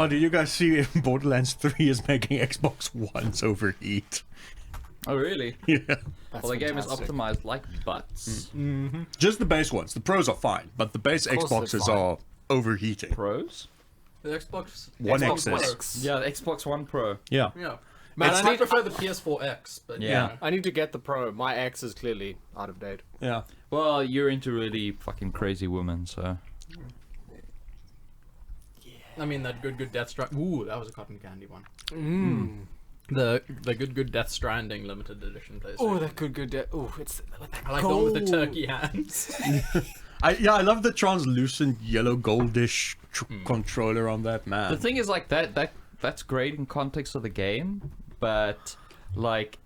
Oh, did you guys see if Borderlands 3 is making Xbox Ones overheat? Oh, really? Yeah. Well, the game is optimized like butts. Just the base ones. The pros are fine, but the base course they're Xboxes fine. are overheating. Pros? The Xbox One Xbox X's. works. Yeah, the Xbox One Pro. Yeah. Yeah. Man, I prefer the PS4X, but Yeah. I need to get the Pro. My X is clearly out of date. Yeah. Well, you're into really fucking crazy women, so. I mean that good Death Stranding. Ooh, that was a cotton candy one. The good Death Stranding limited edition PlayStation. Oh, that good. Oh, it's. I like the one with the turkey hands. I love the translucent yellow goldish controller on that, man. The thing is, like, that's great in context of the game, but, like...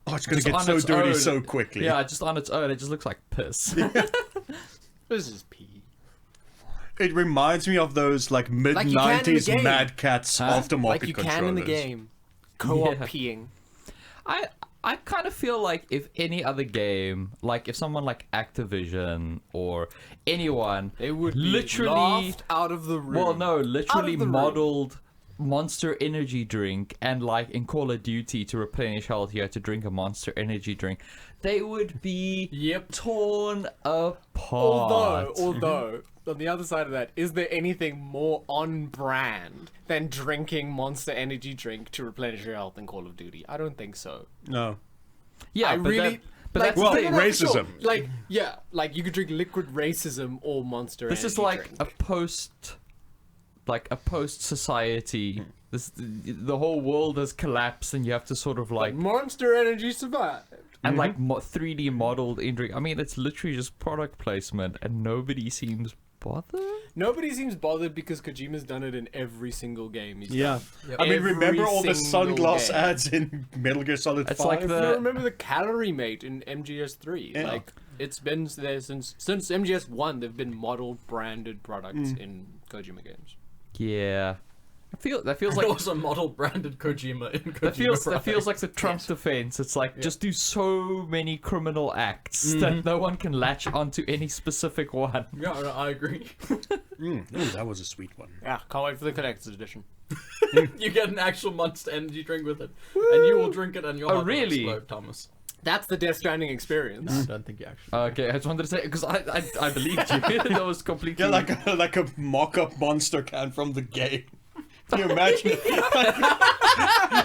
Oh, it's gonna just get on so its dirty own- so quickly. Yeah, just on its own, it just looks like piss. This is pee. It reminds me of those like mid Like you can in the '90s game. Mad Catz aftermarket Like you controllers. can in the game. Co-op Yeah. peeing. I kind of feel like if any other game, like if someone like Activision or anyone, They would be literally laughed out of the room. well, no, literally the room. modeled Monster Energy drink, and like in Call of Duty to replenish health, you had to drink a Monster Energy drink. They would be Yep. torn apart. Although, on the other side of that, is there anything more on brand than drinking Monster Energy drink to replenish your health in Call of Duty? I don't think so. No. Yeah, I but really. that, but like, that's well, the thing. no, for racism. sure. Like, yeah, like you could drink liquid racism or Monster This Energy is like drink. a post society. This the whole world has collapsed, and you have to sort of like Monster Energy survived. and like 3D modeled in drink. I mean, it's literally just product placement, and nobody seems bothered. Nobody seems bothered because Kojima's done it in every single game he's Yeah. done. I mean, Every remember all the single sunglass game. ads in Metal Gear Solid It's 5? like You the remember the Calorie Mate in MGS3? Yeah. Like, it's been there since MGS1. They've been model branded products in Kojima games. yeah. That feels And like also model branded Kojima in Kojima that feels products. like the Trump defense. It's like just do so many criminal acts that no one can latch onto any specific one. Yeah, no, I agree. Ooh, that was a sweet one. Yeah, can't wait for the Collector's Edition. You get an actual Monster Energy drink with it, and you will drink it, and your Oh, heart will really? explode, Thomas. That's the Death Stranding experience. No, I don't think you actually. Okay, I just wanted to say because I believed you. That was completely Yeah, like a mock-up monster can from the game. Can you imagine?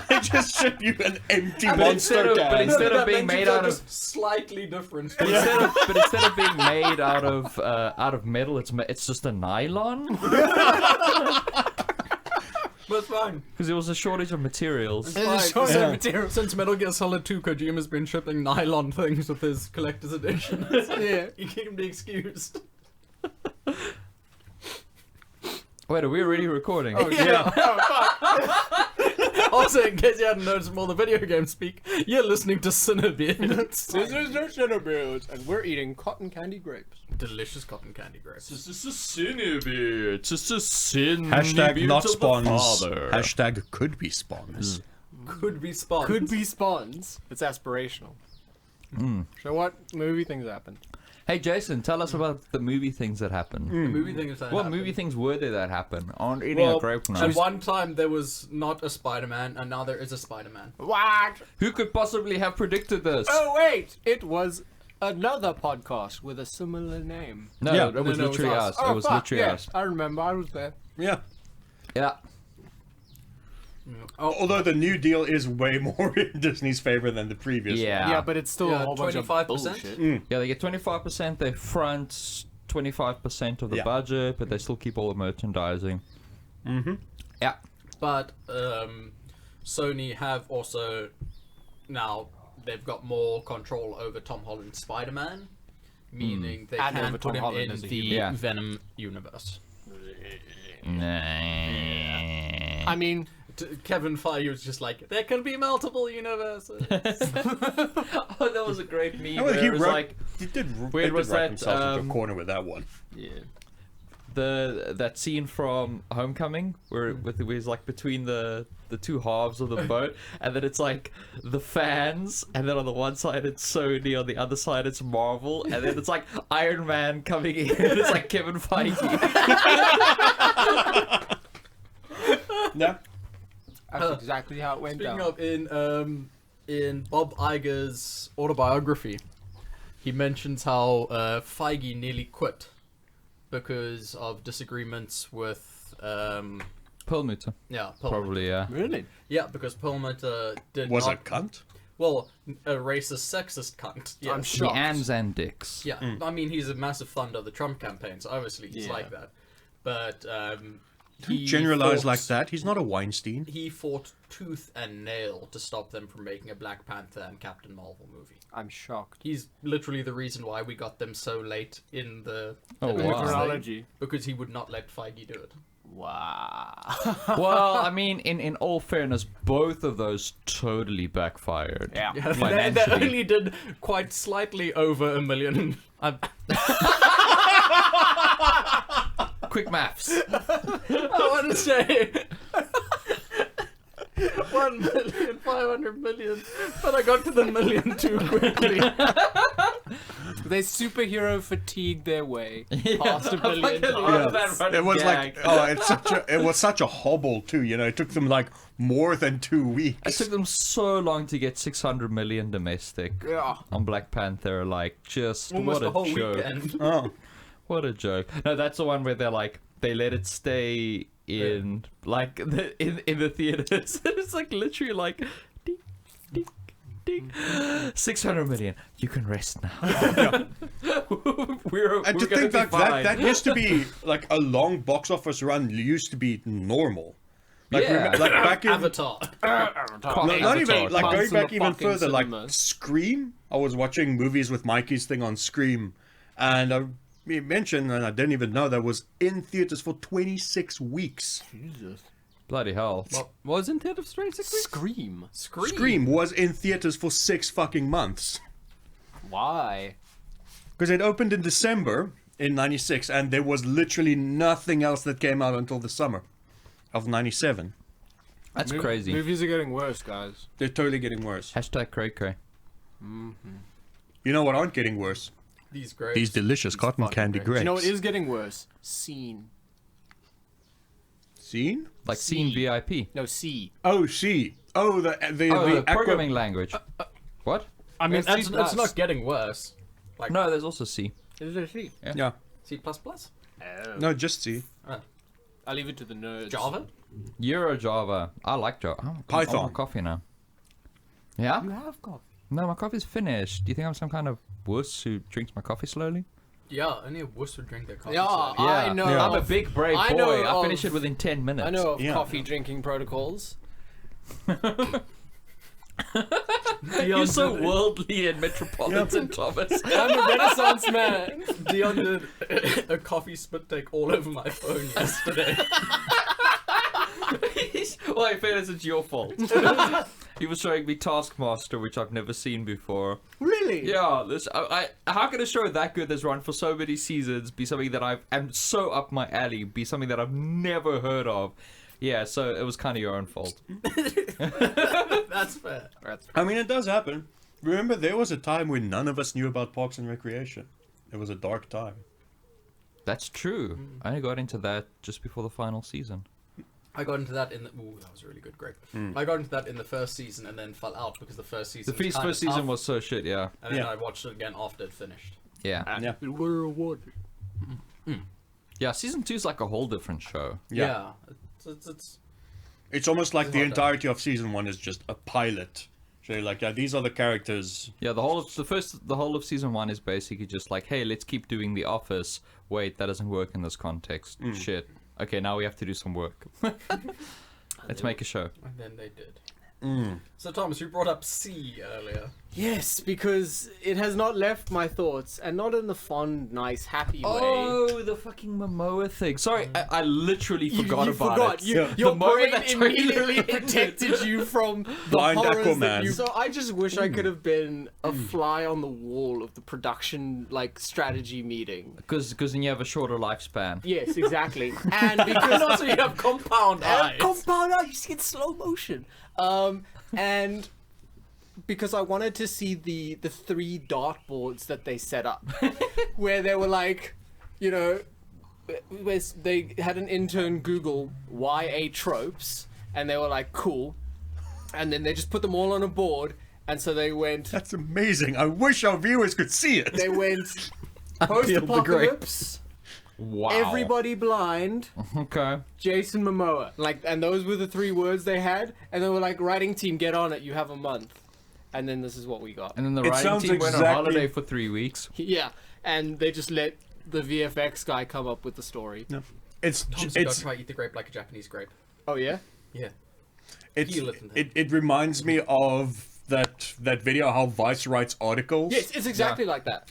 They just ship you an empty monster can. instead of being made out of slightly different. instead of being made out of metal, it's just a nylon But it's fine. because there was a shortage of materials. It's Fine. fine. Yeah. material. Since Metal Gear Solid 2, Kojima's been shipping nylon things with his collector's edition. Yeah. You can be excused. Wait, are we already recording? Yeah. Also, in case you hadn't noticed from all the video game speak, you're listening to This CineBeards. is the CineBeards, and we're eating cotton candy grapes. Delicious cotton candy grapes. This is a CineBeards. It's a sin. Hashtag not spawns. Hashtag could be spawns. Could be spawns. Could be spawns. It's aspirational. So what movie things happen? Hey Jason, tell us about the movie things that happened. The movie thing is that What happened. movie things were there that happened? On eating a grape now. At one time there was not a Spider-Man, and now there is a Spider-Man. What? Who could possibly have predicted this? Oh wait, it was another podcast with a similar name. No, Yeah. it was No, it was literally us. us. It was fuck, literally yes, us. I remember. I was there. Yeah. Yeah. Although the new deal is way more in Disney's favor than the previous Yeah. Yeah, but it's still Yeah, a whole bunch of 25%. bullshit. Yeah, they get 25%. They front 25% of the Yeah. budget, but they still keep all the merchandising. Mm-hmm. Yeah. But Sony have also now they've got more control over Tom Holland's Spider-Man, meaning they And can over put Tom him Holland in as a the human. Yeah. Venom universe. I mean, Kevin Feige was just like, there can be multiple universes. Oh, that was a great meme. Oh, where he it was wrote- like He did, Where he did was write that, himself into a corner with that one. yeah. that scene from Homecoming where he's like between the two halves of the boat, and then it's like the fans, and then on the one side it's Sony, on the other side it's Marvel, and then it's like Iron Man coming in, and it's like Kevin Feige. Yeah. That's exactly how it went Speaking down. of, in Bob Iger's autobiography, he mentions how Feige nearly quit because of disagreements with Perlmutter. Perlmutter. Probably, yeah. Really? Yeah, because Perlmutter did Was a not, cunt. well, a racist, sexist cunt. Yes. I'm The shocked. Ands and Dicks. Yeah, I mean, he's a massive funder of the Trump campaign, so obviously he's Yeah. like that. But Don't he generalize fought- like that. He's not a Weinstein. He fought tooth and nail to stop them from making a Black Panther and Captain Marvel movie. I'm shocked. He's literally the reason why we got them so late in the Oh, Avengers wow. thing, Chronology. because he would not let Feige do it. Wow. Well, I mean, in all fairness, both of those totally backfired. Yeah. Yeah, they Financially. only did quite slightly over $1 million. Quick maths. I want to say 1,500,000,000, but I got to the million too quickly. They superhero fatigued their way past $1 billion. It was like, oh, it was such a hobble too. You know, it took them like more than 2 It weeks. took them so long to get 600 million domestic Yeah. on Black Panther. Like, just Almost what the a whole joke. weekend. Oh, What a joke. No, that's the one where they're like, they let it stay in, like, in the theaters. It's like literally like, ding, ding, ding. 600 million. You can rest now. we're and to gonna think be like fine. that used to be like a long box office run used to be normal. Like, Yeah. like back in Avatar. no, not even Avatar. like going Months in back the even fucking further, like cinemas. Scream. I was watching movies with Mikey's thing on Scream, and he mentioned, and I didn't even know that was in theaters for 26 weeks. Jesus. Bloody hell. Well, What was in theater for 26 weeks? Scream. Scream was in theaters for 6 fucking months Why? because it opened in December in '96, and there was literally nothing else that came out until the summer of '97. That's crazy. Movies are getting worse, guys. They're totally getting worse. Hashtag cray cray. You know what aren't getting worse? These grapes. These delicious cotton fucking candy grapes. grapes. You know what is getting worse? Scene. Scene? Like C. Scene VIP. No, C. Oh, C. Oh, the Oh, the the aqua- programming language. What? I mean, It's not getting worse. Like, No, there's also C. Is it C? Yeah. C++? No, just C. I'll leave it to the nerds. Java? Euro Java. I like Java. Oh, Python. I want coffee now. Yeah? You have coffee. No, my coffee's finished. Do you think I'm some kind of wuss who drinks my coffee slowly? Yeah, only a wuss would drink their coffee. Yeah, slowly. I know. Yeah. I'm a big brave I boy. know I finish of- it within 10 minutes. I know of Yeah. coffee drinking protocols. You're so worldly and metropolitan, Thomas. I'm a Renaissance man. Dion did a coffee spit take all over my phone yesterday. Well, in fairness, it's your fault. He was showing me Taskmaster, which I've never seen before. Really? Yeah, how can a show that good that's run for so many seasons be something that am so up my alley, be something that I've never heard of? Yeah, so it was kind of your own fault. That's fair. I mean, it does happen. Remember, there was a time when none of us knew about Parks and Recreation. It was a dark time. That's true. I only got into that just before the final season. I got into that in the... Ooh, that was really good, Greg. I got into that in the first season and then fell out because the first season The was kinda first season tough, was so shit, yeah. And then Yeah. I watched it again after it finished. Yeah. Yeah. We're rewarded. Yeah, season 2 is like a whole different show. Yeah. It's It's almost like It's the not done. entirety of season 1 is just a pilot. So you're like, yeah, these are the characters. Yeah, the whole of season 1 is basically just like, hey, let's keep doing The Office. Wait, that doesn't work in this context. Shit. Okay, now we have to do some work. Let's make a show. And then they did. So, Thomas, you brought up C earlier. Yes, because it has not left my thoughts, and not in the fond, nice, happy way. Oh, the fucking Momoa thing. Sorry, I literally forgot you about forgot. it. Yeah. Your The moment brain that trailer immediately ended. protected you from the Blind horrors Aquaman. that you... So I just wish I could have been a fly on the wall of the production strategy meeting. Because then you have a shorter lifespan. Yes, exactly. And And because also you have compound eyes. compound eye, you see it in slow motion. And because I wanted to see the 3 dartboards that they set up, where they were like, you know, they had an intern Google YA tropes, and they were like, cool, and then they just put them all on a board, and so they went. That's amazing. I wish our viewers could see it. They went Peeled the post-apocalypse, Wow. everybody blind, Okay. Jason Momoa. Like, and those were the 3 words they had, and they were like, writing team, get on it, you have a month. And then this is what we got. And then the It writing sounds team went on exactly- holiday for 3 weeks. Yeah, and they just let the VFX guy come up with the story. No. It's Tom's got it's to try eat the grape like a Japanese grape. Oh, yeah? Yeah. it's Peel it and then- it reminds me of that video how Vice writes articles. Yes, it's exactly like that.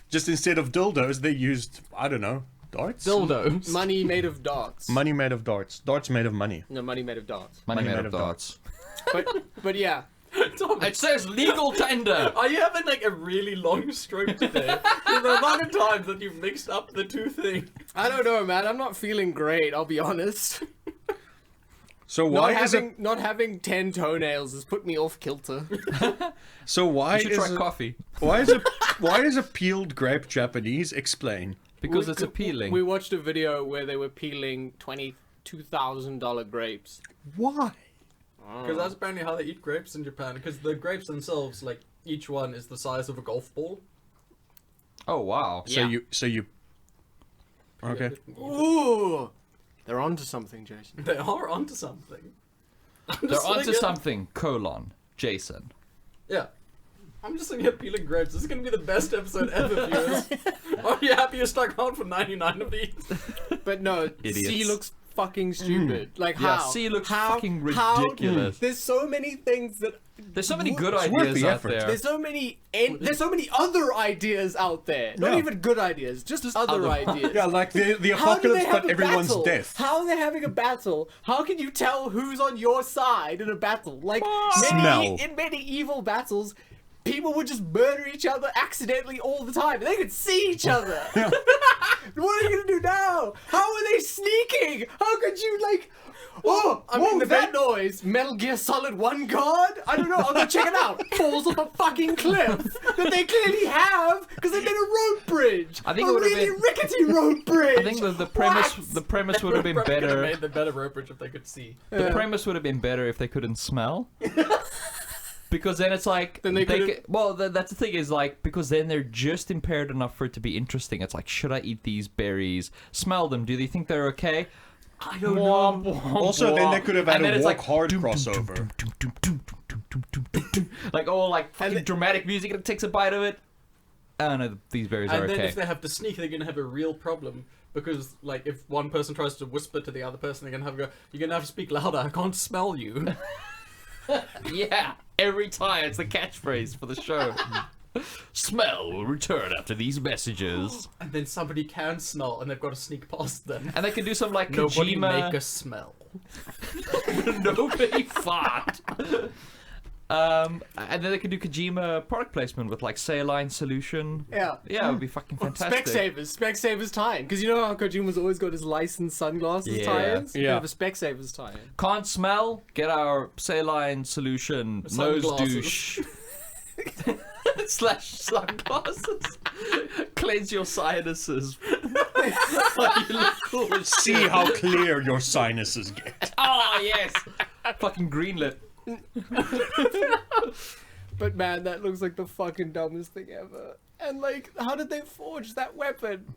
Just instead of dildos, they used, I don't know, darts. Dildos. Money made of darts. Money made of darts. Darts made of money. No, money made of darts. Money made of darts. But yeah. Tom, It says legal tender. are you having like a really long stroke today? The amount of times that you've mixed up the 2 things. I don't know, man. I'm not feeling great, I'll be honest. So why Not having 10 toenails has put me off kilter. so why You should is try a, coffee. why is a peeled grape Japanese? Explain. Because it's appealing. We watched a video where they were peeling $22,000 grapes. Why? Because that's apparently how they eat grapes in Japan. Because the grapes themselves, like, each one is the size of a golf ball. Oh, wow. Yeah. So you okay. Ooh! They're onto something, Jason. They are onto something. I'm They're just onto sitting here- something, Jason. Yeah. I'm just sitting here peeling grapes. This is going to be the best episode ever, viewers. Are you happy you stuck around for 99 of these? But no, Idiots. C looks fucking stupid. Like, Yeah, how? C looks how, fucking how- ridiculous. There's so many things that... There's so many good It's worth ideas the out effort. there. There's so many other ideas out there. Not Yeah. even good ideas, just other ideas. Yeah, like the How do they apocalypse, have but a everyone's battle? deaf. How are they having a battle? How can you tell who's on your side in a battle? Like Smell. in medieval battles, people would just murder each other accidentally all the time. They could see each other. What are you gonna do now? How are they sneaking? How could you like? Oh, I mean, that noise. Metal Gear Solid 1 guard? I don't know. I'll go check it out. Falls off a fucking cliff that they clearly have because they made a road bridge. I think a it would've really been- rickety road bridge. I think the premise would have been Probably could have better. made the better road bridge if they could see. The premise would have been better if they couldn't smell. Because then it's like Then they could've- that's the thing is like because then they're just impaired enough for it to be interesting. It's like should I eat these berries? Smell them. Do they think they're okay? I don't know. Also, then they could have had And then a it's walk like, hard dum, dum, crossover. dum, dum, dum, dum, dum, dum, dum, dum, dum. Like all like fucking then- dramatic music and it takes a bite of it. Oh no, these berries are And then okay. if they have to sneak, they're going to have a real problem. Because, like, if one person tries to whisper to the other person, they're going to have to go, you're going to have to speak louder, I can't smell you. Yeah, every time it's the catchphrase for the show. Smell will return after these messages. And then somebody can smell, and they've got to sneak past them. And they can do some like Nobody Kojima. make a smell. Nobody fart. And then they can do Kojima product placement with like saline solution. Yeah. Yeah, it would be fucking fantastic. Specsavers tie-in. Because you know how Kojima's always got his licensed sunglasses Yeah. tie-ins? Yeah. We have a Specsavers tie-in. Can't smell? Get our saline solution nose Sunglasses. douche. / sunglasses. Cleanse your sinuses. Like, you look cool as See shit. how clear your sinuses get. Oh yes. Fucking greenlit. But man, that looks like the fucking dumbest thing ever. And like, how did they forge that weapon?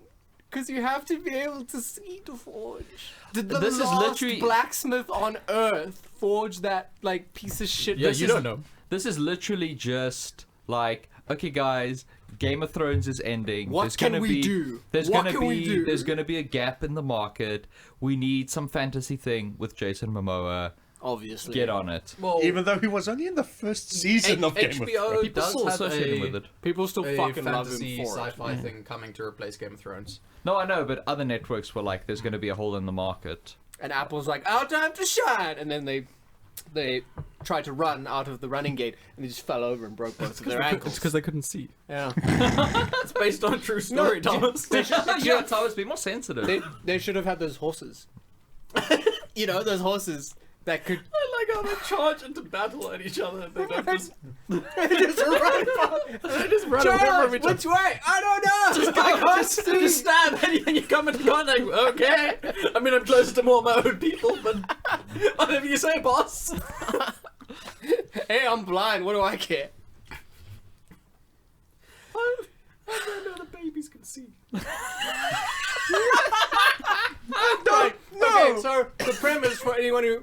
Because you have to be able to see to forge. Did the This is last literally- blacksmith on Earth forge that like piece of shit? Yeah, This you is- don't know. This is literally just like, okay, guys, Game of Thrones is ending. What There's can gonna we be, do? There's What gonna can we be do? there's gonna be a gap in the market. We need some fantasy thing with Jason Momoa. Obviously. Get on it. Well, Even though he was only in the first season of Game of HBO Thrones. People does still have associate him with a, it. People still a fucking love him fantasy for it. sci-fi thing coming to replace Game of Thrones. No, I know, but other networks were like, there's gonna be a hole in the market. And Apple's like, our time to shine, and then they tried to run out of the running gate, and they just fell over and broke both of their ankles. they couldn't see. Yeah. It's based on a true story, Thomas. Yeah, Thomas, be more sensitive. They should have had those horses. You know, those horses that could. I like how they charge into battle at each other and they don't just, Just run. they just run away Charge! from each other. Which way? I don't know. Just, I can't just, see. just stab anything you come into contact with. Okay. I mean, I'm closer to more of my own people, but whatever you say, boss. Hey, I'm blind. What do I care? I don't know the babies can see. Right. Okay, so the premise for anyone who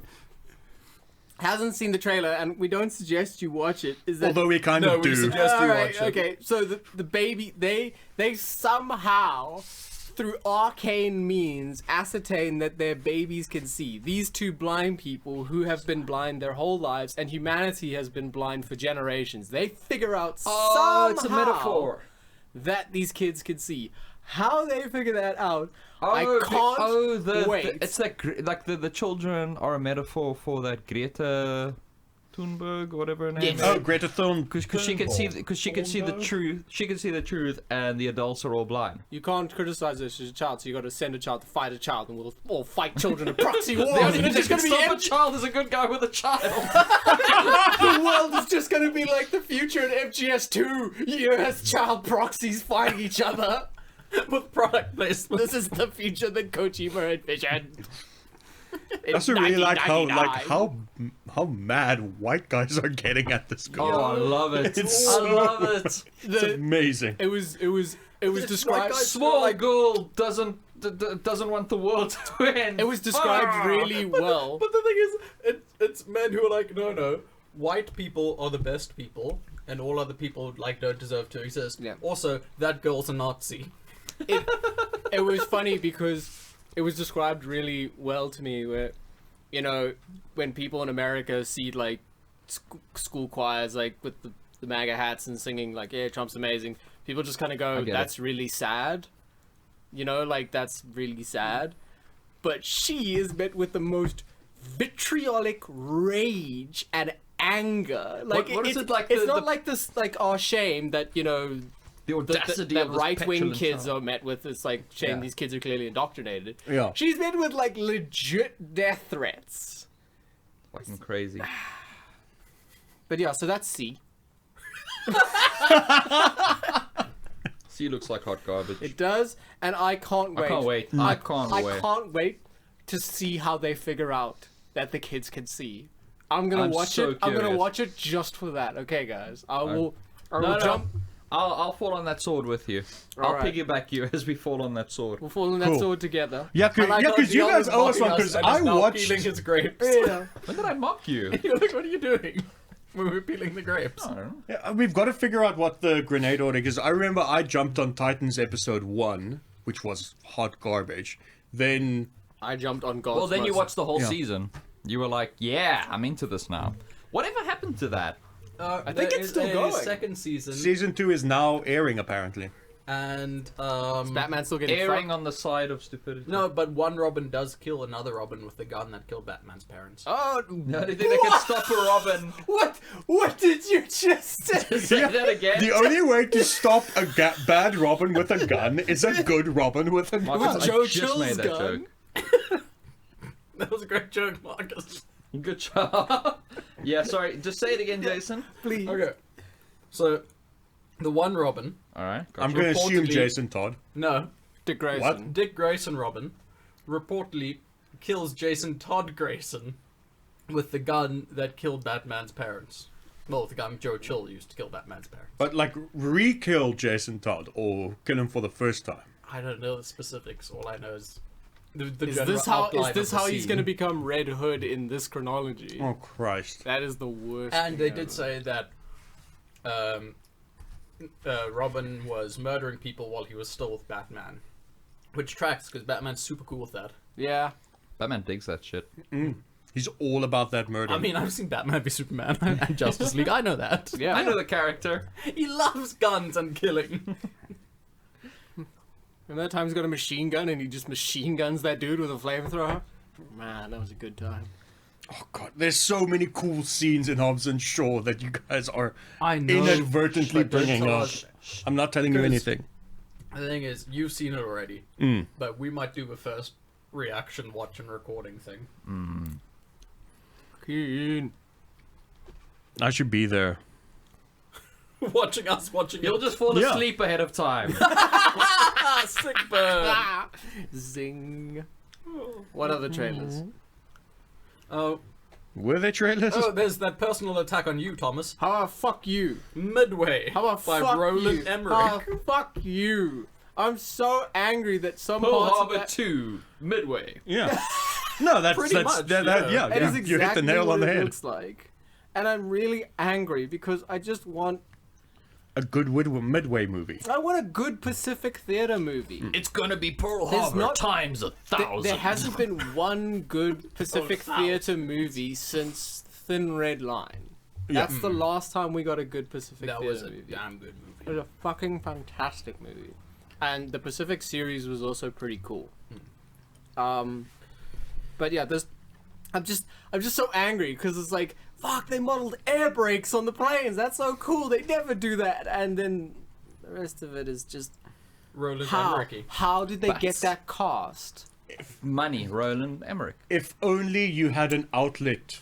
hasn't seen the trailer, and we don't suggest you watch it, is that Although we kind No, of we do. suggest you Alright, watch it. okay, so the baby, they somehow, through arcane means, ascertain that their babies can see. These two blind people who have been blind their whole lives, and humanity has been blind for generations. They figure out somehow that these kids can see. How they figure that out, I can't wait. it's like the children are a metaphor for that Greta Thunberg, whatever her name Yes. is. Oh, Greta Thunberg. Because she can see, the truth. She can see the truth, and the adults are all blind. You can't criticize this as a child, so you got to send a child to fight a child, and we'll all fight children in proxy wars. The only And thing it's just that gonna can be stop a empty. child is a good guy with a child. The world is just gonna be like the future in MGS2. US child proxies fighting each other. With product placement. This is the future that Kojima envisioned. I also really like how 1999. how mad white guys are getting at this game. Oh, I love it. It's I so- love it. It's The- amazing. it was described. guys- Small girl doesn't want the world to end. It was described really well. But the thing is, it's men who are like, no, white people are the best people, and all other people like don't deserve to exist. Yeah. Also, that girl's a Nazi. It was funny because it was described really well to me where, you know, when people in America see like school choirs like with the MAGA hats and singing like, yeah, Trump's amazing, people just kind of go, get that's really sad. You know, like that's really sad. But she is met with the most vitriolic rage and anger. Like what is it's, it like it's the- not the- like this like our shame that, you know, the audacity that of this right-wing petulant kids child. are met with. It's like, shame, Yeah. these kids are clearly indoctrinated. Yeah. She's met with like legit death threats. Fucking crazy. But yeah, so that's C. C looks like hot garbage. It does, and I can't wait. I can't wait. I can't I wait. can't wait to see how they figure out that the kids can see. I'm gonna I'm watch so it. I'm gonna curious. watch it just for that. Okay, guys. I will No, jump. I'll fall on that sword with you. I'll Alright. piggyback you as we fall on that sword. We'll fall in that Cool. sword together. Yeah, And I got because you the guys other owe us one. mocking Because and I is now watched. peeling his grapes. Yeah. When did I mock you? You're like, what are you doing? When we were peeling the grapes. I don't know. Yeah, we've got to figure out what the grenade order. Because I remember I jumped on Titans episode 1, which was hot garbage. Then I jumped on God's Well, then you mercy. watched the whole Yeah. season. You were like, yeah, I'm into this now. Whatever happened to that? I think it's still going. Second season, season 2 is now airing apparently. and Batman's still getting Erring fucked. on the side of stupidity. no, but one Robin does kill another Robin with the gun that killed Batman's parents. Oh, The only thing that can stop a Robin. what did you just say? Say that again. The only way to stop a bad Robin with a gun is a good Robin with a gun. Marcus, Joe I just Chill's made that gun. joke. That was a great joke, Marcus. Good job. Yeah, sorry. Just say it again, Jason. Please. Okay, so the one Robin, All right. I'm Gotcha. going to assume reportedly- Jason Todd. no, Dick Grayson. What? Dick Grayson Robin, reportedly kills Jason Todd Grayson with the gun that killed Batman's parents. Well, the gun Joe Chill used to kill Batman's parents. But like re-kill Jason Todd or kill him for the first time. I don't know the specifics. All I know is the Is general this how outline of the he's scene. going to become Red Hood in this chronology? Oh Christ! That is the worst. And thing they ever. did say that Robin was murdering people while he was still with Batman, which tracks because Batman's super cool with that. Yeah. Batman digs that shit. He's all about that murder. I mean, I've seen Batman v Superman and Justice League. I know that. Yeah. I know the character. He loves guns and killing. Remember that time he's got a machine gun and he just machine guns that dude with a flamethrower? Man, that was a good time. oh God, there's so many cool scenes in Hobbs and Shaw that you guys are I know. inadvertently but don't bringing tell up. us. I'm not telling you Because- anything. The thing is, you've seen it already, Mm. but we might do a first reaction, watch, and recording thing. Keen. I should be there. Watching us watching You'll it. just fall Yeah. asleep ahead of time. Sick burn. Zing. What other trailers? Oh, Were they trailers? there's that personal attack on you, Thomas. How about fuck you? Midway. How about by fuck Roland you? Emmerich. How about fuck you? I'm so angry that some Pearl parts of Harbor that... 2, Midway. Yeah. No, that's Pretty that's much, that, yeah. That is you exactly hit the nail what on the it head. looks like. And I'm really angry because I just want... A good Midway movie. I want a good Pacific Theater movie. It's gonna be Pearl There's Harbor not- times 1,000. There hasn't been one good Pacific 1,000. Theater movie since Thin Red Line. That's the last time we got a good Pacific That Theater was a movie. damn good It movie. was a fucking fantastic movie. And the Pacific series was also pretty cool. But yeah, I'm just so angry because it's like, fuck, they modeled air brakes on the planes. That's so cool. They never do that. And then the rest of it is just Roland how? Emmerich. How did they get Bats. that cast? Money, Roland Emmerich. If only you had an outlet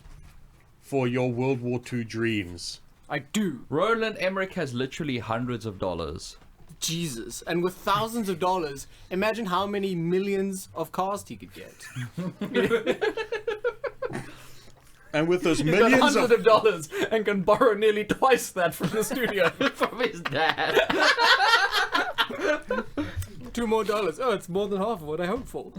for your World War II dreams. I do. Roland Emmerich has literally hundreds of dollars. Jesus. And with thousands of dollars, imagine how many millions of cast he could get. And with those He's got millions hundreds of dollars and can borrow nearly twice that from the studio. From his dad. $2 more. Oh, it's more than half of what I hoped for.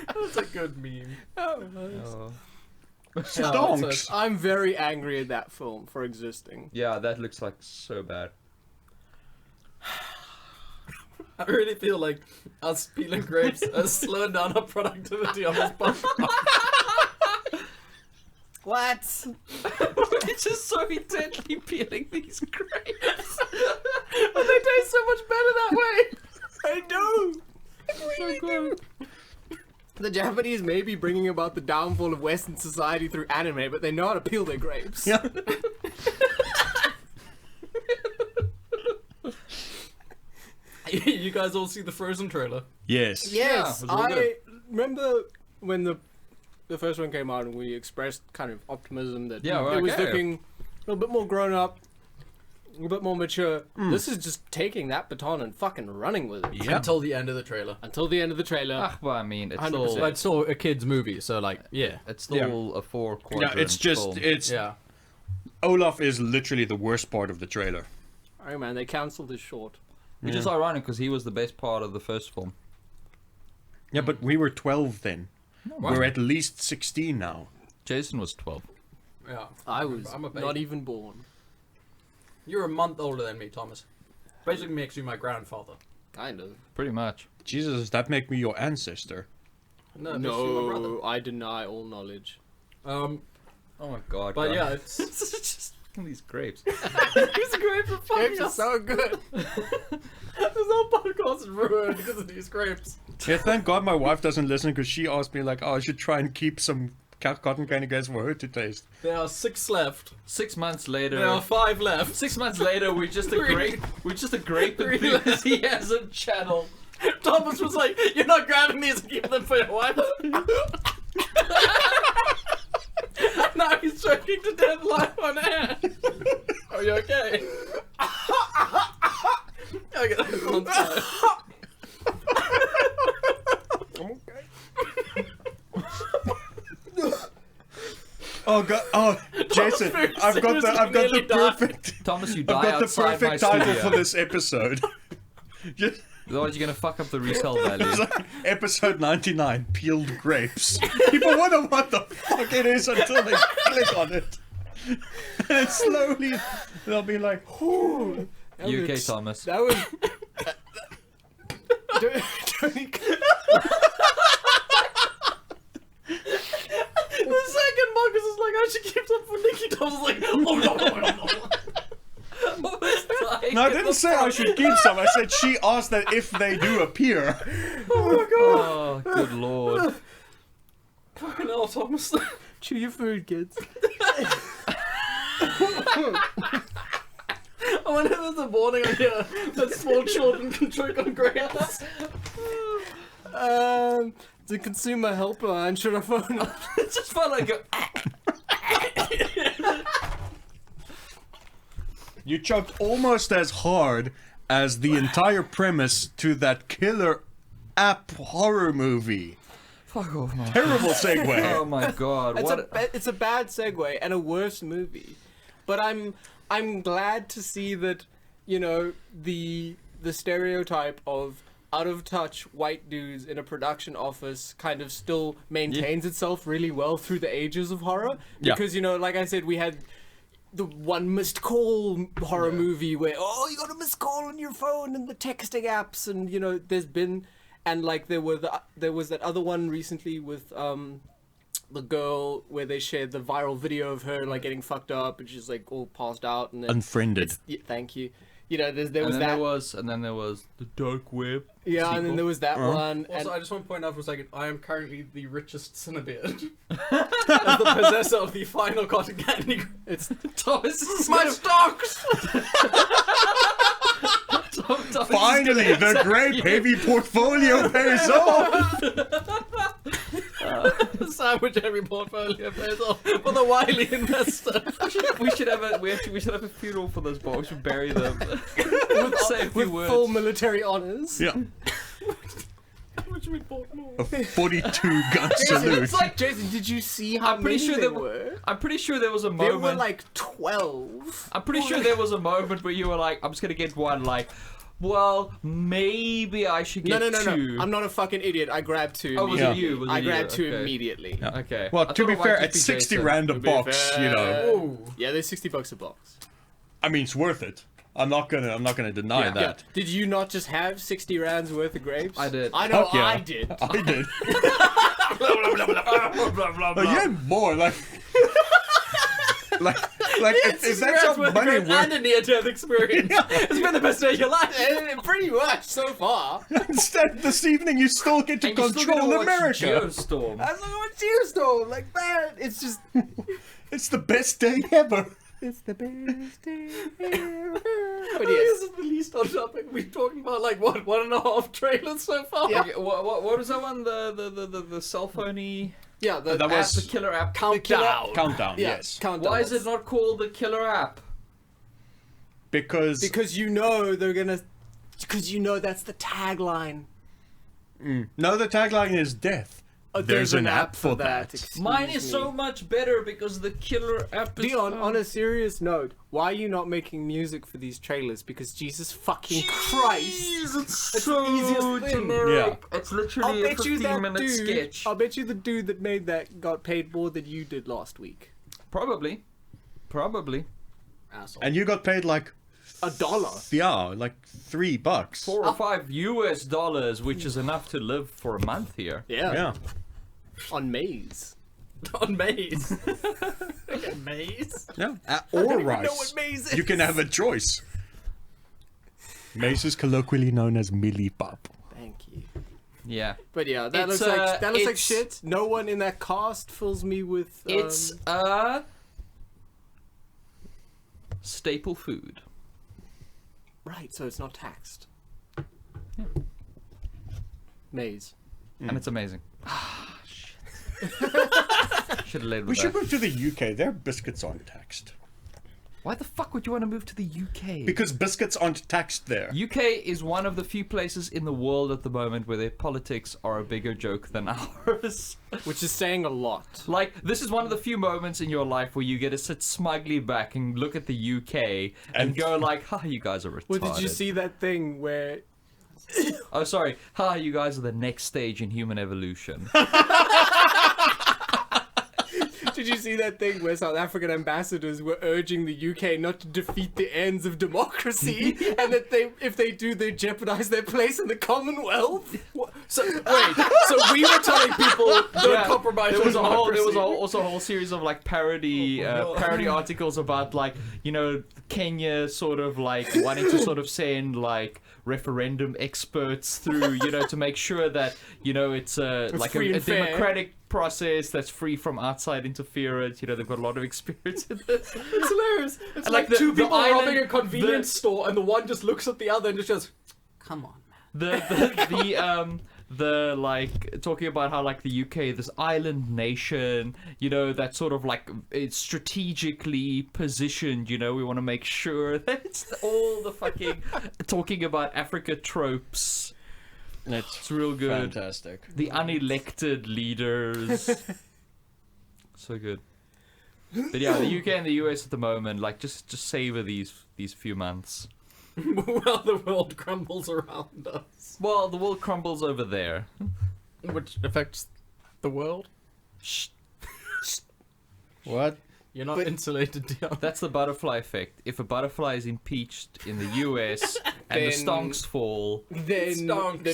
That's a good meme. Oh. stonks. I'm very angry at that film for existing. Yeah, that looks like so bad. I really feel like us peeling grapes has slowed down our productivity on this podcast. What? It's just so intently peeling these grapes. But they taste so much better that way. I do. So good. The Japanese may be bringing about the downfall of Western society through anime, but they know how to peel their grapes. Yeah. You guys all see the Frozen trailer? Yes. Yes, it was all good. I remember when the first one came out and we expressed kind of optimism that Yeah, well, it was okay. looking a little bit more grown up, a little bit more mature. This is just taking that baton and fucking running with it. Yeah. Until the end of the trailer. Until the end of the trailer. Ah, well, I mean, it's 100%. still, But it's still a kid's movie, so like, yeah. it's still a 4 quadrant Yeah, it's just film. it's Yeah. Olaf is literally the worst part of the trailer. Oh man, they cancelled this short. Which is ironic because he was the best part of the first film. Yeah, but we were 12 then. We're at least 16 now. Jason was 12. Yeah. I was I'm a baby. not even born. You're a month older than me, Thomas. Basically makes you my grandfather. Kind of. Pretty much. Jesus, does that make me your ancestor? No, that's your brother. No, I deny all knowledge. Oh my god. But guys. yeah, it's just these grapes. it's great for fucking Grapes are us. so good. This whole podcast is ruined because of these grapes. Yeah, thank God my wife doesn't listen because she asked me like, oh, I should try and keep some cotton candy grapes for her to taste. There are 6 left. 6 months later. There are 5 left. 6 months later, we're just a grape. We're just a grape Three enthusiasm channel. Thomas was like, "You're not grabbing these and keeping them for your wife." Now he's choking to death live on air. Are you okay? Okay, that's one side. Oh God! Oh, Jason, I've got the nearly died. perfect. Thomas, you I've die got the outside my perfect title studio. for this episode. Just Otherwise, you're gonna fuck up the resale value. it's like episode 99, peeled grapes. People wonder what the fuck it is until they click on it, and slowly they'll be like, "Whoo!" You okay, Thomas? That was. The second Marcus is like, "I should keep some for Nikki." Thomas is like, "Oh no!" No, I didn't say I should keep some. I said she asked that if they do appear. Oh, good lord. Fucking hell, Thomas. Chew your food, kids. Oh wonder if there's a warning on here that small children can choke on grapes. The consumer helpline should I phone up? It just felt like You choked almost as hard as the entire premise to that killer app horror movie. fuck off, man. Terrible segue. Oh my god. What? It's a bad segue and a worse movie, but I'm glad to see that, you know, the stereotype of out of touch white dudes in a production office kind of still maintains itself really well through the ages of horror. Because, you know, like I said, we had the one missed call horror movie where, oh, you got a missed call on your phone and the texting apps, and, you know, there's been, and like there was that other one recently with the girl where they shared the viral video of her like getting fucked up and she's like all passed out and then Unfriended. thank you. You know, there was And that. then there was the dark web. Yeah, and then sequel. there was that one. Also, And I just want to point out for a second, I am currently the richest CineBeard. As the possessor of the final cotton candy. it's Thomas is My gonna- stocks! Thomas Finally, is gonna the great heavy portfolio pays off. Sandwich every portfolio pays off for the wily investor. we should have a funeral for those boys. We should bury them. Say a few with words. full military honors. Yeah, Which we bought more. a 42 gun salute. It's like Jason, did you see how I'm pretty many sure there there were? I'm pretty sure there was a There moment. were like 12. I'm pretty sure there was a moment where you were like, I'm just gonna get one. Like, well, maybe I should get No. two. I'm not a fucking idiot. I grabbed two. Oh, was Yeah. it you? Was I it you? grabbed two Okay. immediately. Yeah. Okay. Well, I to thought be it might fair, just at be 60 Jason. rand a To be box, you know. fair. Ooh. Yeah, they're $60 a box. I mean, it's worth it. I'm not gonna deny Yeah. that. Did you not just have 60 rands worth of grapes? I did. I know Fuck yeah. I did. I did. Oh, you had more, like if that's how money And works. a near-death experience. It's been the best day of your life. Pretty much so far. Instead, this evening you still get to And you're still control gonna watch America. Geostorm. I was like, what Geostorm? Like that. It's just. It's the best day ever. It's the best day ever. But This yes. is the least on topic. We're talking about like what 1.5 trailers so far. Yeah. Okay, what was that one? The cell phony Yeah, That app, was- the killer app. Countdown. Countdown, Yeah, yes. countdown. Why is it not called the killer app? Because Because you know they're gonna. Because you know that's the tagline. no, the tagline is death. There's an app for that. Excuse Mine is me. so much better because the killer app is. Dion, on a serious note, why are you not making music for these trailers? Because Jesus fucking Christ! It's the so easiest thing. generic. Yeah. It's literally a 15-minute dude. sketch. I'll bet you the dude that made that got paid more than you did last week. Probably. Asshole. And you got paid like $1. yeah, like $3. $4 or $5 US, which is enough to live for a month here. Yeah. Yeah. On Maze. On Maze. Okay, Maze. Yeah. I Or don't even rice. know what Maze is. You can have a choice. Mace is colloquially known as Millie Pop. Thank you. Yeah. But yeah, that It's, looks like it's- shit. No one in that cast fills me with. It's a staple food. Right, so it's not taxed. Maze. And it's amazing. Should have led with We should that. move to the UK. Their biscuits aren't taxed. Why the fuck would you want to move to the UK? Because biscuits aren't taxed there. UK is one of the few places in the world at the moment where their politics are a bigger joke than ours. Which is saying a lot. Like, this is one of the few moments in your life where you get to sit smugly back and look at the UK and And- go like, ha, you guys are retarded. Well, did you see that thing where Oh, sorry. Ha, you guys are the next stage in human evolution. Did you see that thing where South African ambassadors were urging the UK not to defeat the ends of democracy, and that if they do, they jeopardize their place in the Commonwealth? So wait, so we were telling people don't Yeah, compromise there was democracy. also a whole series of like parody articles about like, you know, Kenya sort of like wanting to sort of send like referendum experts through, you know, to make sure that, you know, it's like free a and fair. democratic process that's free from outside interference. You know, they've got a lot of experience in this. It's hilarious. It's And, like like, two the people island- robbing a convenience store, and the one just looks at the other and just goes, "Come on, man." The like talking about how like the UK, this island nation, you know, that sort of like it's strategically positioned, you know, we want to make sure that it's all the fucking talking about Africa tropes. It's real good. Fantastic. The unelected leaders. So good. But yeah, the UK and the US at the moment, like just savor these few months. While the world crumbles around us, Well, the world crumbles over there. which affects the world. Shh. What? You're not insulated, Dion. That's the butterfly effect. If a butterfly is impeached in the US and the Then- stonks fall, Then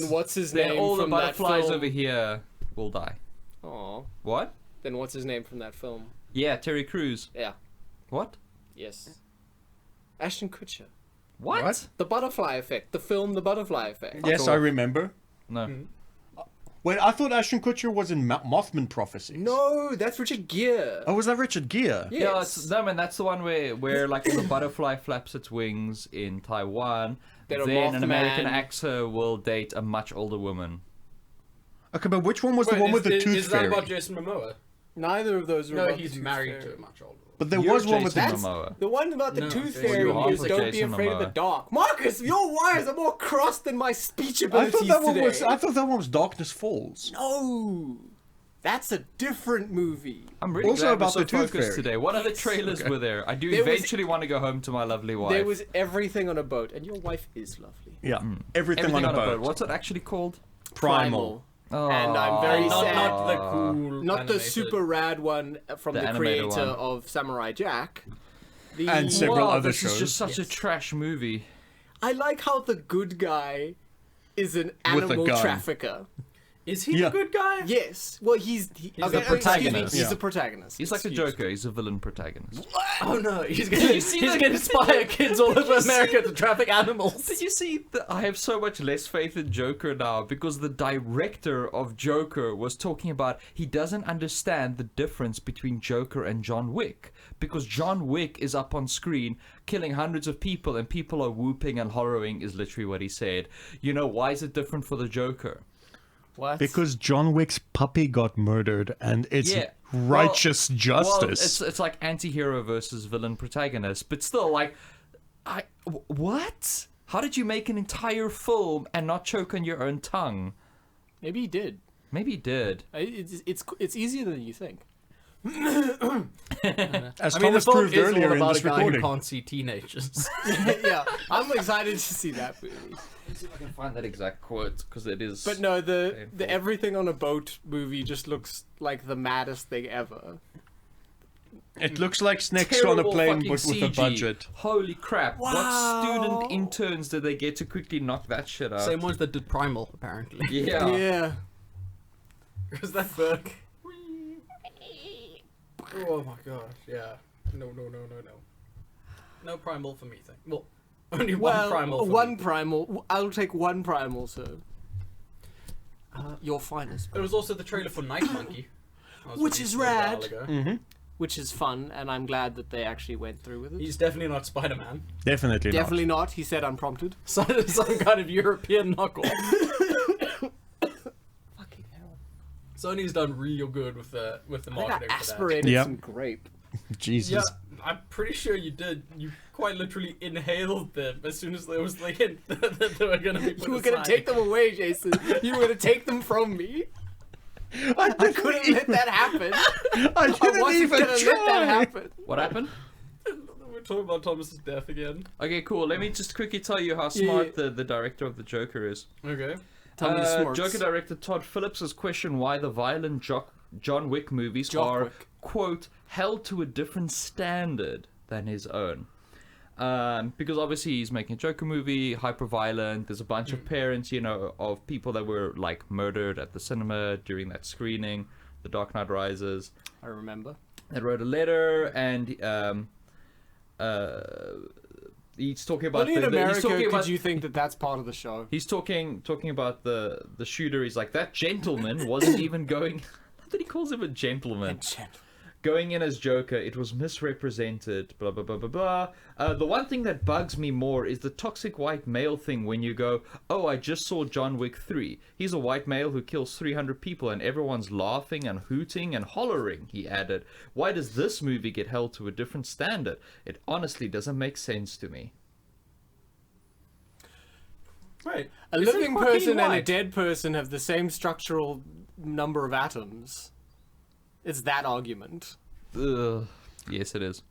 what's his then name all the from that butterflies film? over here will die. Aw. What? Then what's his name from that film? Yeah, Terry Crews. Yeah. What? Yes. Ashton Kutcher. What? The Butterfly Effect. The film The Butterfly Effect. Yes, I remember. No. Wait, I thought Ashton Kutcher was in Mothman Prophecies. No, that's Richard Gere. Oh, was that Richard Gere? Yes. Yeah, no, man, that's the one where like the butterfly flaps its wings in Taiwan, Then a then an American Mothman- actor will date a much older woman. Okay, but which one was the one with the tooth is that fairy? about Jason Momoa? Neither of those are No, about he's the Tooth married Fairy. to a much older. But there You're was one with Jason the... Momoa. The one about the No, Tooth Jason Fairy Momoa. is You're don't half be Jason afraid of the Momoa. dark. Marcus, your wires are more crossed than my speech I abilities thought that one today. was. I thought that one was Darkness Falls. No, that's a different movie. I'm really Also glad about we're so the Tooth focused Fairy. today. What other trailers were there? I do There was- eventually want to go home to my lovely wife. There was everything on a boat, and your wife is lovely. Yeah, everything, everything on a boat. What's it actually called? Primal. Oh, And I'm very Not, sad. not the cool. Not the animated. super rad one from The the animated creator one. of Samurai Jack. The, And several Wow, other this shows. is just such a trash movie. I like how the good guy is an With a animal gun. trafficker. Is he Yeah. the good guy? Yes. Well, he's the excuse me, protagonist. He's Yeah. the protagonist. He's like the Excuse Joker. He's a villain protagonist. Oh no, he's gonna inspire kids all over America to traffic animals. Did you see? I have so much less faith in Joker now because the director of Joker was talking about he doesn't understand the difference between Joker and John Wick because John Wick is up on screen killing hundreds of people and people are whooping and hollering is literally what he said. You know, why is it different for the Joker? What? Because John Wick's puppy got murdered, and it's Yeah. righteous justice. Well, it's like anti-hero versus villain protagonist, but still, like, what? How did you make an entire film and not choke on your own tongue? Maybe he did. Maybe he did. It's easier than you think. As I mean, the Thomas film proved is earlier all in about this a guy recording. who can't see teenagers. Yeah, I'm excited to see that movie. Let's see if I can find that exact quote because it is. But no, the Painful. Everything on a Boat movie just looks like the maddest thing ever. It looks like snakes on a Terrible plane, fucking but with a CG. budget. Holy crap! Wow. What student interns did they get to quickly knock that shit out? Same ones that did Primal, apparently. Yeah. Yeah. Was that bird? Oh my gosh, yeah. No. No Primal for me thing. Well, only Well, one Primal for one me. primal. I'll take one primal, sir. Your finest. There was also the trailer for Night Monkey. That was Which released is a while rad. ago. Which is fun, and I'm glad that they actually went through with it. He's definitely not Spider-Man. Definitely, Definitely not. He said unprompted. Some kind of European knockoff. Fucking hell. Sony's done real good with the I think I marketing for that. aspirated Yeah. some grape. not. Jesus. Yeah, I'm pretty sure you did. You quite literally inhaled them as soon as there was the hint that they were going to be put You were gonna aside. take them away, Jason. You were gonna take them from me. I couldn't let that happen. I I didn't wasn't even gonna let that try. happen. What happened? We're talking about Thomas's death again. Okay, cool. Let me just quickly tell you how smart the director of the Joker is. Okay. Tell me the smarts. Joker director Todd Phillips has questioned why the violent John Wick movies Jock are, Wick. quote, held to a different standard than his own. Because obviously he's making a Joker movie, hyper-violent. There's a bunch of parents, of people that were like murdered at the cinema during that screening, The Dark Knight Rises. I remember. That wrote a letter, and he's talking about Only in America he's talking could about, you think that that's part of the show. He's talking about the shooter. He's like, that gentleman wasn't even going. Not that he calls him a gentleman. Going in as Joker, it was misrepresented, blah, blah, blah, blah, blah. The one thing that bugs me more is the toxic white male thing when you go, oh, I just saw John Wick 3. He's a white male who kills 300 people and everyone's laughing and hooting and hollering, he added. Why does this movie get held to a different standard? It honestly doesn't make sense to me. Right. A Isn't living Joaquin person and a white? dead person have the same structural number of atoms. It's that argument. Ugh. Yes, it is.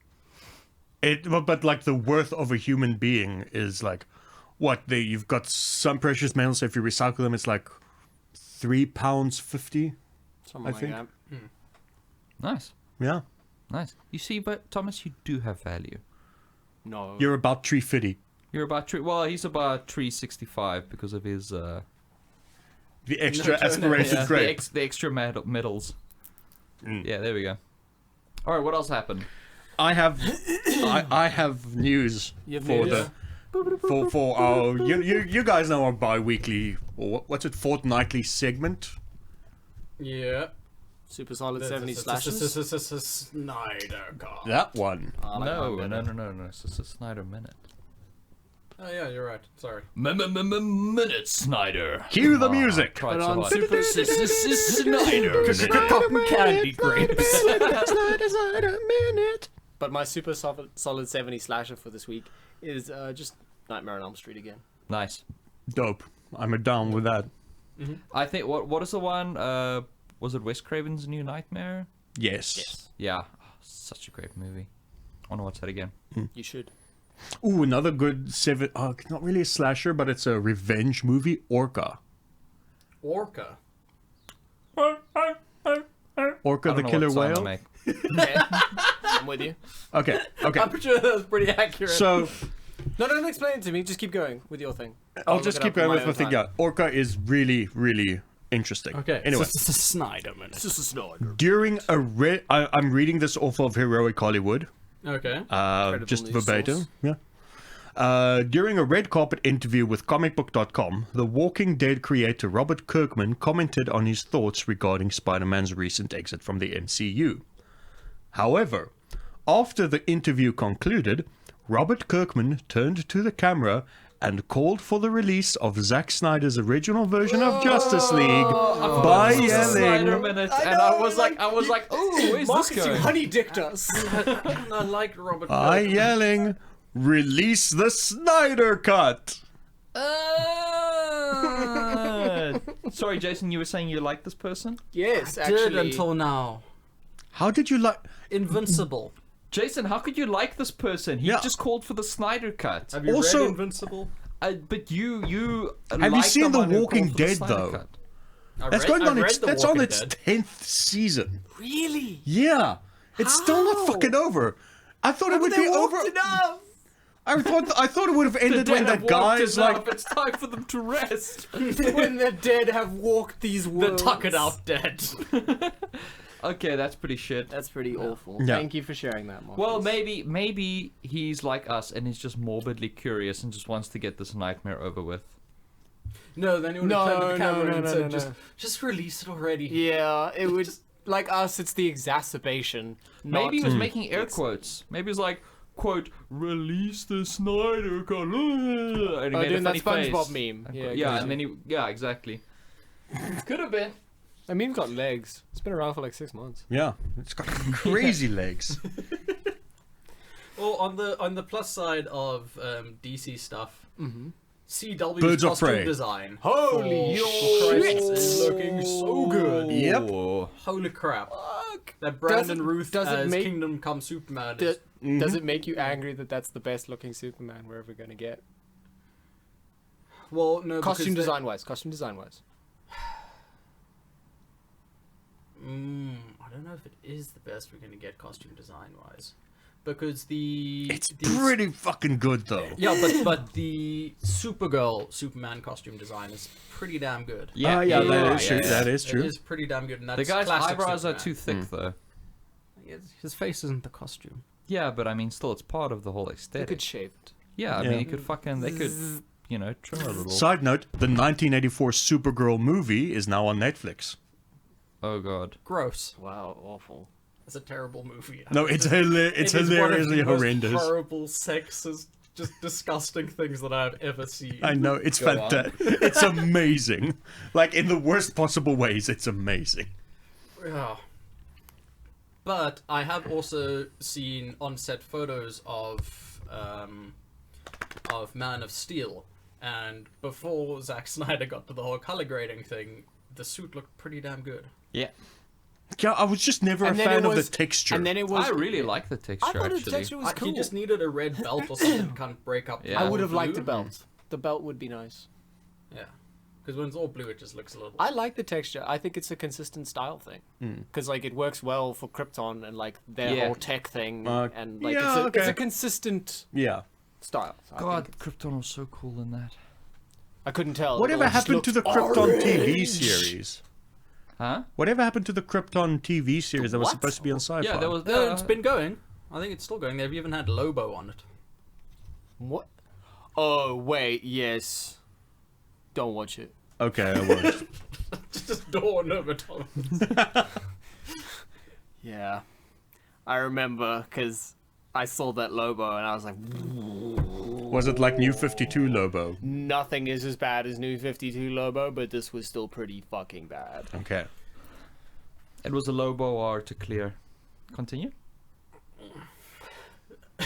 But like the worth of a human being is like, what? You've got some precious metals. So if you recycle them, it's like £3.50. Something I like think. that. Nice. Yeah, Nice. You see, but Thomas, you do have value. No. you're about £3.50. You're about well, he's about 365 because of his The extra No, aspirated the, grape. the extra medals. Yeah, there we go. All right, what else happened? I have news You have for news? for our you guys know our bi-weekly or what's it, fortnightly segment. Yeah. Super solid 70 slashes. Snyder Cut. That one. I like No, mine no, better. no, no, no. It's just a Snyder minute. Oh yeah, you're right. Sorry. Minute Snyder. Cue the music. Tried But so on hard. Super Snyder. Cotton candy grapes. Snyder minute. But my super solid 70 slasher for this week is just Nightmare on Elm Street again. Nice. Dope. I'm down with that. I think what is the one? Was it Wes Craven's New Nightmare? Yes. Yeah, such a great movie. I want to watch that again. You should. Ooh, another good seven. Not really a slasher, but it's a revenge movie. Orca. Orca. Orca I don't the know killer what song to whale. make. Yeah, I'm with you. Okay. Okay. I'm sure that was pretty accurate. So No, don't explain it to me. Just keep going with your thing. I'll look just it keep up in going my with my own thing. time. Yeah, Orca is really, really interesting. okay. Anyway, so it's a Snyder minute. It's just a Snyder. during a I'm reading this off of Heroic Hollywood. Okay. Just news verbatim. source. Yeah. During a red carpet interview with comicbook.com, The Walking Dead creator Robert Kirkman commented on his thoughts regarding Spider-Man's recent exit from the MCU. However, after the interview concluded, Robert Kirkman turned to the camera and called for the release of Zack Snyder's original version of Justice League by This is a Snyder yelling, minute, and I was like, oh, where's this Marcus, you going? honey dicked us. I like Robert. by Kirkman. yelling, release the Snyder Cut! Sorry, Jason, you were saying you like this person? Yes, Did actually. until now. How did you like... Invincible. Jason, how could you like this person? He Yeah. just called for the Snyder Cut. Have you Also- read Invincible? But you Have you seen The Walking Dead, though? though? That's going on. That's on its Dead. 10th season. Really? Yeah, it's still not How? fucking over. I thought it would They be walked over. enough. I thought it would have ended when that guy's like. it's time for them to rest. When the dead have walked these The worlds. Tuck It Out Dead. Okay, that's pretty shit. That's pretty awful. Yeah. Thank you for sharing that, Marcus. Well, maybe he's like us and he's just morbidly curious and just wants to get this nightmare over with. No, then he would No, have turned to the no, camera no, and no, said, no, no. just release it already. Yeah, it would. Like us, it's the exacerbation. Maybe he not- was making air quotes. Maybe he was like, quote, release the Snyder Cut. And he Oh, made a doing that funny SpongeBob face. meme. Yeah, Yeah, gotcha. and then yeah, exactly. Could have been. That meme's got legs. It's been around for like 6 months. Yeah, it's got crazy legs. Well, on the plus side of DC stuff, CW's Birds of costume Prey. design. Holy for Christ, shit! is looking so good. Yep. Holy crap! Fuck. That Brandon Does it- Ruth does it as make- Kingdom Come Superman D- is. Does it make you angry that that's the best looking Superman we're ever gonna get? Well, no, Costume because design wise. Costume design wise. I don't know if it is the best we're gonna get costume design wise, because It's pretty fucking good though. Yeah, but the Superman costume design is pretty damn good. Yeah, that is true. That is true. It is pretty damn good. And that's The guy's classic eyebrows are Superman. too thick, though. His face isn't the costume. Yeah, but I mean, still, it's part of the whole They aesthetic. could shave it. Yeah, I Yeah. mean, you could they could, trim a little. Side note: the 1984 Supergirl movie is now on Netflix. Oh god. Gross. Wow, awful. It's a terrible movie. No, it's It is one of hilariously the most horrendous. horrible, sexist, just disgusting things that I've ever seen. I know, it's Go on. fantastic. It's amazing. Like, in the worst possible ways, it's amazing. Yeah. But I have also seen on-set photos of Man of Steel, and before Zack Snyder got to the whole color grading thing, the suit looked pretty damn good. Yeah. Yeah, I was just never a And then fan it of was- the texture. And then it was. I really like the I texture, thought the actually. texture was cool. He just needed a red belt or something to kind of break up. Yeah. I all would have liked the blue. belt. The belt would be nice. Yeah, because when it's all blue, it just looks a little. I like the texture. I think it's a consistent style thing. Because like it works well for Krypton and like their Yeah. whole tech thing, and like yeah, it's a okay. consistent Yeah. style. So I God, think Krypton was so cool in that. I couldn't tell. Whatever It all just happened to the looked Krypton TV orange. series? Huh? Whatever happened to the Krypton TV series that was What? supposed to be on Sci-Fi? Yeah, there was. It's been going. I think it's still going. They've even had Lobo on it. What? Oh wait, yes. Don't watch it. Okay, I won't. Just Dawn over Thomas. Yeah, I remember because I saw that Lobo and I was like, Was it like New 52 Lobo? nothing is as bad as New 52 Lobo, but this was still pretty fucking bad. Okay. It was a Lobo R to clear. Continue.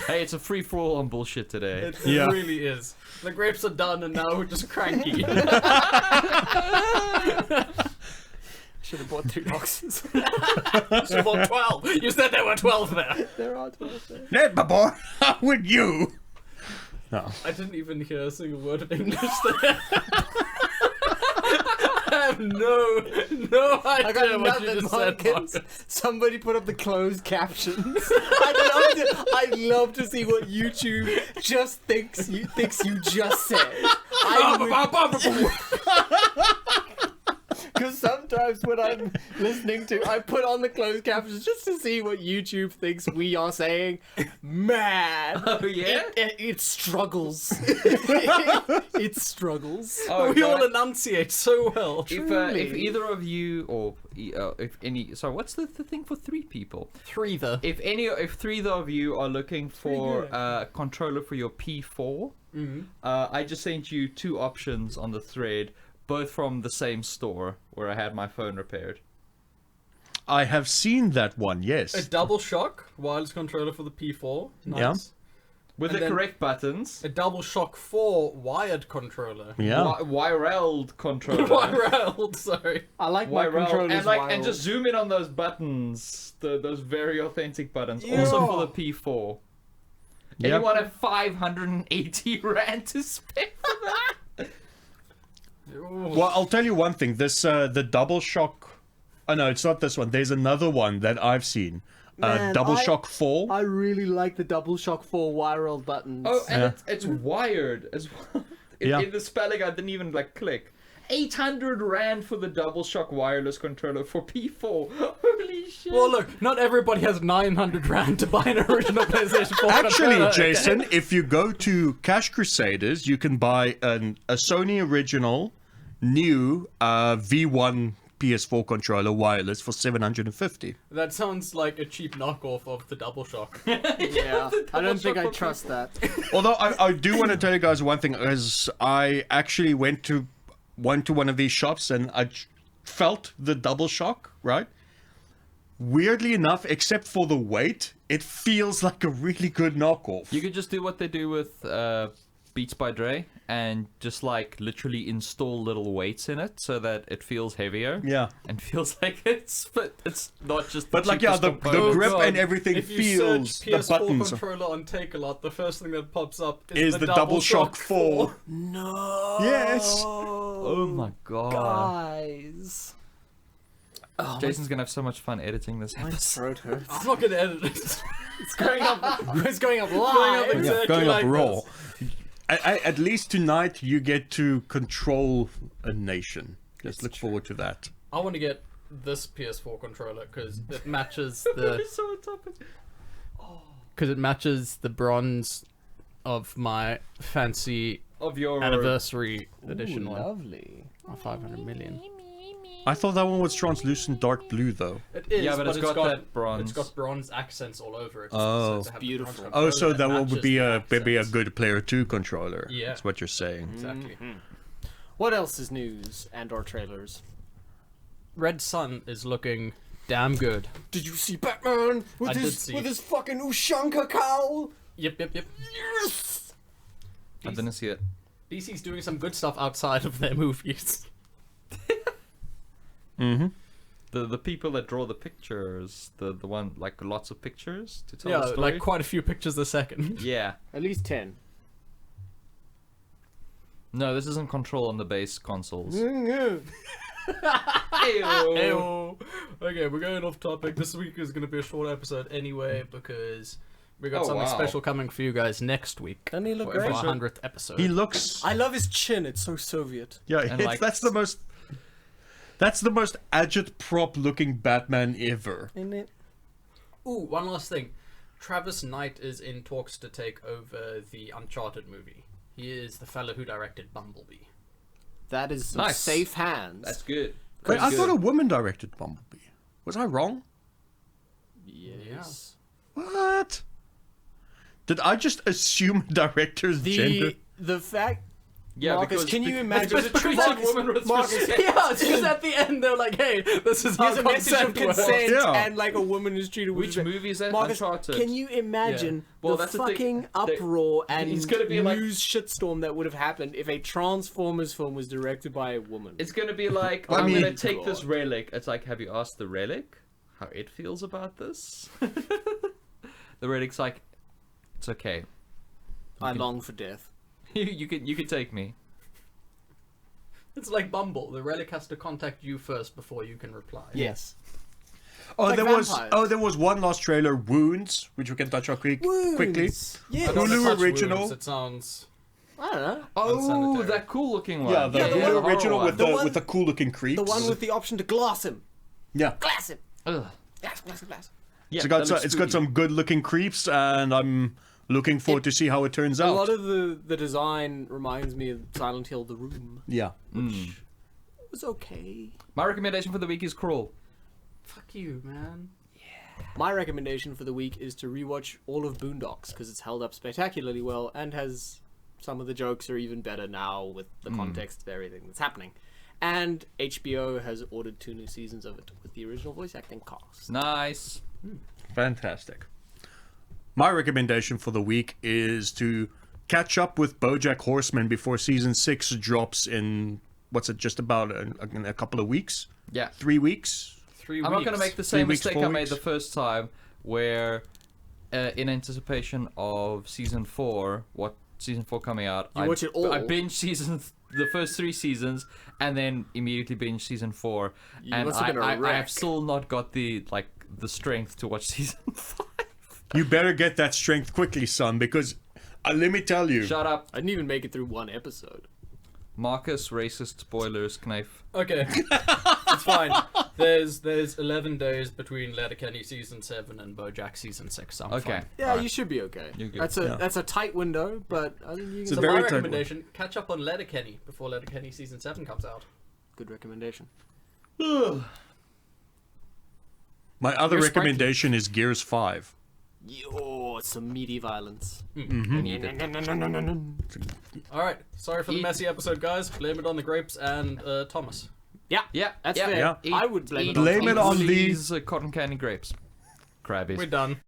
Hey, it's a free for all on bullshit today. It Yeah. really is. The grapes are done and now we're just cranky. Should have bought 3 boxes. So about 12. You said there were 12 there. There are 12 there. Ned, my boy, how would you? No. I didn't even hear a single word of English there. I have no I idea got what you nothing, just said, Marcus. Marcus. Somebody put up the closed captions. I'd love to see what YouTube just thinks you just said. Because sometimes when I'm listening to, I put on the closed captions just to see what YouTube thinks we are saying. Man, Oh, yeah? it struggles. It struggles. Oh, We all God. enunciate so well. If Truly. either of you, or if any, so what's the thing for 3 people? 3 the. If three of you are looking for a controller for your P4, I just sent you 2 options on the thread, both from the same store where I had my phone repaired. I have seen that one, A yes. double shock wireless controller for the P4. Nice. Yeah. With And the then- correct buttons. A double shock 4 wired controller. Yeah. Wireled controller. Wireled, sorry. I like my Wireled. controllers And just zoom in on those buttons, those very authentic buttons. Yeah. Also for the P4. Yep. Anyone have 580 rand to spare for that? Well, I'll tell you one thing. This, the Double Shock... Oh, no, it's not this one. There's another one that I've seen. Man, Double Shock 4. I really like the Double Shock 4 wireled buttons. Oh, and Yeah. it's wired as well. Yeah. In the spelling, I didn't even click. 800 rand for the Double Shock wireless controller for P4. Holy shit! Well, look, not everybody has 900 rand to buy an original PlayStation 4 Actually, controller. Jason, if you go to Cash Crusaders, you can buy a Sony original new V1 PS4 controller wireless for 750. That sounds like a cheap knockoff of the Double Shock. yeah. I don't think I Shock trust that. Although I do want to tell you guys one thing, is I actually went to one of these shops and I felt the Double Shock, right? Weirdly enough, except for the weight, it feels like a really good knockoff. You could just do what they do with Beats by Dre and just literally install little weights in it so that it feels heavier. Yeah. And feels like it's not just. But the cheapest component. the grip God. and everything If you feels search the PS4 buttons controller on Takealot, the first thing that pops up is the Double Shock 4. No. Yes. Oh my god. Guys. Oh, Jason's gonna have so much fun editing this my episode. throat hurts. I'm not gonna edit it. It's going up. It's going up live. Going up Yeah, exactly going up like raw. this. At least tonight you get to control a nation. Let's look forward to that. I want to get this PS4 controller because it matches We're the so on topic. bronze of my fancy Of your anniversary edition Ooh, one. lovely. Oh, 500 million. I thought that one was translucent dark blue though. It is, Yeah, but it's got that bronze. It's got bronze accents all over it. Oh. to have the Beautiful. bronze Oh, so controller that one matches would be the maybe a accents. good Player 2 controller. Yeah. That's what you're saying. Exactly. What else is news and/or trailers? Red Sun is looking damn good. Did you see Batman with I did his see. with his fucking Ushanka cowl? Yep. Yes. I didn't see it. DC's doing some good stuff outside of their movies. Mm-hmm. The people that draw the pictures, the one like lots of pictures to tell Yeah, the story. like quite a few pictures a second. Yeah. At least 10. No, this isn't Control on the base consoles. Mm-hmm. Ew. Okay, we're going off topic. This week is going to be a short episode anyway because we got Oh, something wow. special coming for you guys next week. Doesn't he look For great? our 100th episode. He looks. I love his chin. It's so Soviet. Yeah, And, it's, like- that's the most. That's the most agit-prop-looking Batman ever. Isn't it? Ooh, one last thing. Travis Knight is in talks to take over the Uncharted movie. He is the fellow who directed Bumblebee. That is some Nice. safe hands. That's good. Wait, I That's thought good. a woman directed Bumblebee. Was I wrong? Yes. What? Did I just assume a director's gender? The fact. Yeah, Marcus, because can you be- imagine? because it treats Marcus, women with Marcus, respect. Yeah, it's because at the end they're like, hey, this is how Here's a message of consent works. consent, Yeah. and like a woman is treated with Which respect. movie is that? Marcus, Uncharted. can you imagine Yeah. Well, the that's the thing. fucking They- uproar and It's gonna be like- news shitstorm that would have happened if a Transformers film was directed by a woman? It's gonna be like, I I'm mean- gonna take this God. relic. It's like, have you asked the relic how it feels about this? The relic's like, it's okay. I long for death. you can take me. It's like Bumble. The relic has to contact you first before you can reply. Yes. Oh, like vampires. there was one last trailer, Wounds, which we can touch on quickly. Wounds. I Yes. don't wanna Hulu touch original. wounds, it sounds... I don't know. Oh, Unsanitary. that cool looking one. Yeah, the Yeah, the Hulu one- original with The the one- with the cool looking creeps. The one with the option to glass him. yeah. Glass him. Ugh. Glass. Yeah, It's got that looks it's got spooky. some good looking creeps, and I'm looking forward to see how it turns A out. lot of the design reminds me of Silent Hill: The Room. Yeah. It was okay. My recommendation for the week is Crawl. Fuck you, man. My recommendation for the week is to rewatch all of Boondocks because it's held up spectacularly well and has some of the jokes are even better now with the context of everything that's happening. And HBO has ordered 2 new seasons of it with the original voice acting cast. Nice. Fantastic. My recommendation for the week is to catch up with BoJack Horseman before season 6 drops in what's it? Just about a couple of weeks, Yeah. 3 weeks. 3 I'm weeks. not gonna make the 3 same weeks, mistake 4 I made weeks. the first time, where in anticipation of season 4, what season 4 coming out, You watch it all? I binge the first 3 seasons, and then immediately binge season 4. You And must have been a I wreck. have still not got the strength to watch season 5. You better get that strength quickly, son, because let me tell you. Shut up, I didn't even make it through 1 episode. Marcus. Racist spoilers, knife. Okay, it's fine. There's 11 days between Letterkenny season 7 and BoJack season 6. So I'm Okay. fine. Yeah, you should be okay. You're good. That's a tight window, but I think you It's can. a So very my tight one. recommendation: catch up on Letterkenny before Letterkenny season 7 comes out. Good recommendation. My other You're recommendation is Gears 5. Yo, it's some meaty violence. All right, sorry for the Eat- messy episode, guys. Blame it on the grapes and Thomas. Yeah, Yeah, that's yeah. fair. Yeah. I would blame it on Blame it on these these- cotton candy grapes. Crabbies. We're done.